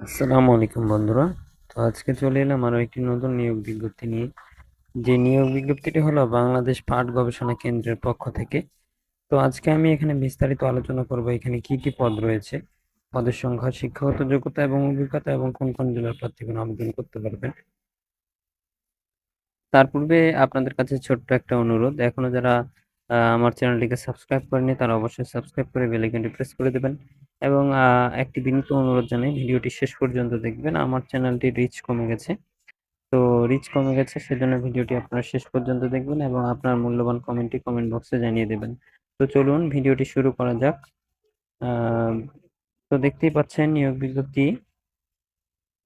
আসসালামু আলাইকুম বন্ধুরা। তো আজকে চলে এলাম আরো একটি নতুন নিয়োগ বিজ্ঞপ্তি নিয়ে। যে নিয়োগ বিজ্ঞপ্তিটি হলো বাংলাদেশ পাট গবেষণা কেন্দ্রের পক্ষ থেকে। তো আজকে আমি এখানে বিস্তারিত আলোচনা করব এখানে কি কি পদ রয়েছে, পদের সংখ্যা, শিক্ষাগত যোগ্যতা এবং অভিজ্ঞতা এবং কোন কোন জেলার প্রার্থীগণ আবেদন করতে পারবেন। তার পূর্বে আপনাদের কাছে ছোট্ট একটা অনুরোধ, এখনো যারা আমার চ্যানেলটিকে সাবস্ক্রাইব করেনি তারা অবশ্যই সাবস্ক্রাইব করে বেল আইকনটি প্রেস করে দেবেন। এবং একটি বিনীত অনুরোধ জানাই, ভিডিওটি শেষ পর্যন্ত দেখবেন। আমার চ্যানেলটির রিচ কমে গেছে, তো রিচ কমে গেছে সেজন্য ভিডিওটি আপনারা শেষ পর্যন্ত দেখবেন এবং আপনার মূল্যবান কমেন্টটি কমেন্ট বক্সে জানিয়ে দেবেন। তো চলুন ভিডিওটি শুরু করা যাক। আহ, তো দেখতেই পাচ্ছেন নিয়োগ বিজ্ঞপ্তি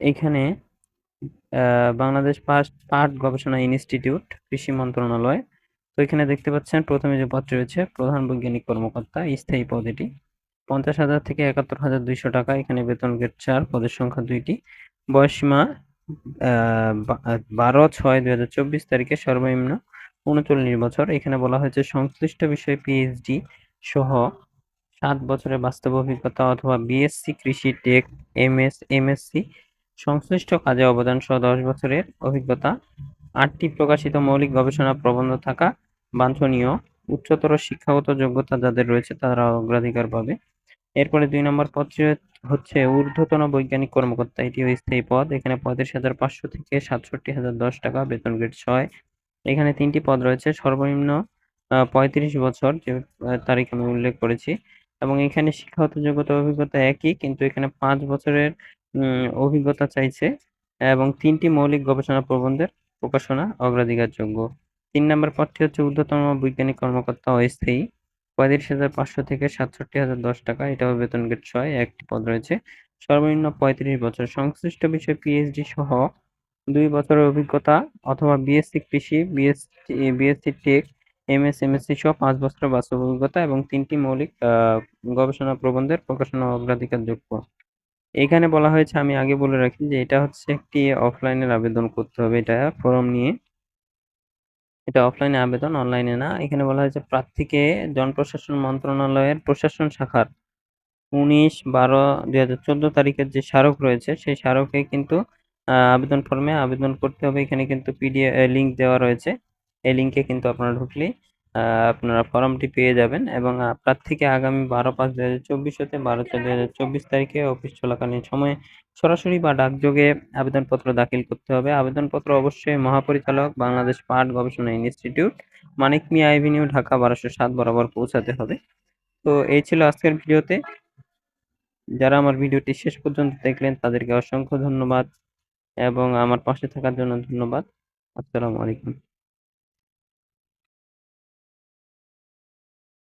এইখানে। বাংলাদেশ পাট পাট গবেষণা ইনস্টিটিউট, কৃষি মন্ত্রণালয়। তো এখানে দেখতে পাচ্ছেন প্রথমে যে পদটি রয়েছে প্রধান বৈজ্ঞানিক কর্মকর্তা, স্থায়ী পদ এটি। 50,000 থেকে 71,200 টাকা। এখানে বেতন গ্রেড 4, পদের সংখ্যা 2টি। বয়সসীমা 12/6/2024 তারিখে সর্বনিম্ন 39 বছর। এখানে বলা হয়েছে সংশ্লিষ্ট বিষয়ে পিএইচডি সহ 7 বছরের বাস্তব অভিজ্ঞতা অথবা বিএসসি কৃষি টেক, এমএসসি সংশ্লিষ্ট কাজে অবদান সহ 10 বছরের অভিজ্ঞতা। 8টি প্রকাশিত মৌলিক গবেষণা প্রবন্ধ থাকা বাঞ্ছনীয়। উচ্চতর শিক্ষাগত যোগ্যতা যাদের রয়েছে তারা অগ্রাধিকার পাবে। এরপরে 2 নম্বর পদটি হচ্ছে ঊর্ধ্বতন বৈজ্ঞানিক কর্মকর্তা, এটিও স্থায়ী পদ। এখানে 35,500 থেকে 67,010 টাকা, বেতন গ্রেড 6। এখানে 3টি পদ রয়েছে, সর্বনিম্ন 35 বছর, যে তারিখ আমি উল্লেখ করেছি। এবং এখানে শিক্ষাগত যোগ্যতা অভিজ্ঞতা একই, কিন্তু এখানে 5 বছরের অভিজ্ঞতা চাইছে এবং 3টি মৌলিক গবেষণা প্রবন্ধের প্রকাশনা অগ্রাধিকারযোগ্য। 3 নম্বর পদটি হচ্ছে ঊর্ধ্বতন বৈজ্ঞানিক কর্মকর্তা অস্থায়ী, 35,500 থেকে 67,010 টাকা, এটাও বেতন গ্রেড 6, একটি পদ রয়েছে। সর্বনিম্ন 35 বছর, সংশ্লিষ্ট বিষয়ে পিএইচডি সহ 2 বছরের অভিজ্ঞতা অথবা বিএসসি কৃষি, বিএসসি টেক, এমএসসি সহ 5 বছরের বাস্তব অভিজ্ঞতা এবং 3টি মৌলিক গবেষণা প্রবন্ধের প্রকাশনা অগ্রাধিকারযোগ্য। এখানে বলা হয়েছে, আমি আগে বলে রাখি যে এটা হচ্ছে একটি অফলাইনের আবেদন করতে হবে, এটা ফর্ম নিয়ে। এটা অফলাইনে আবেদন, অনলাইনে না। এখানে বলা হয়েছে প্রার্থীকে জনপ্রশাসন মন্ত্রণালয়ের প্রশাসন শাখার 19/12/2014 তারিখের যে স্মারক রয়েছে সেই স্মারকে কিন্তু আবেদন ফর্মে আবেদন করতে হবে। এখানে কিন্তু পিডিএফ লিঙ্ক দেওয়া রয়েছে, এই লিঙ্কে কিন্তু আপনারা ঢুকলেই আপনারা ফর্মটি পেয়ে যাবেন। এবং প্রার্থীকে আগামী 12/5/2024 হতে 12/4/2024 তারিখে অফিস চলাকালীন সময়ে সরাসরি বা ডাকযোগে আবেদনপত্র দাখিল করতে হবে। আবেদনপত্র অবশ্যই মহাপরিচালক, বাংলাদেশ পাট গবেষণা ইনস্টিটিউট, মানিক মিয়া এভিনিউ, ঢাকা 1207 বরাবর পৌঁছাতে হবে। তো এই ছিল আজকের ভিডিওতে। যারা আমার ভিডিওটি শেষ পর্যন্ত দেখলেন তাদেরকে অসংখ্য ধন্যবাদ এবং আমার পাশে থাকার জন্য ধন্যবাদ। আসসালামু আলাইকুম।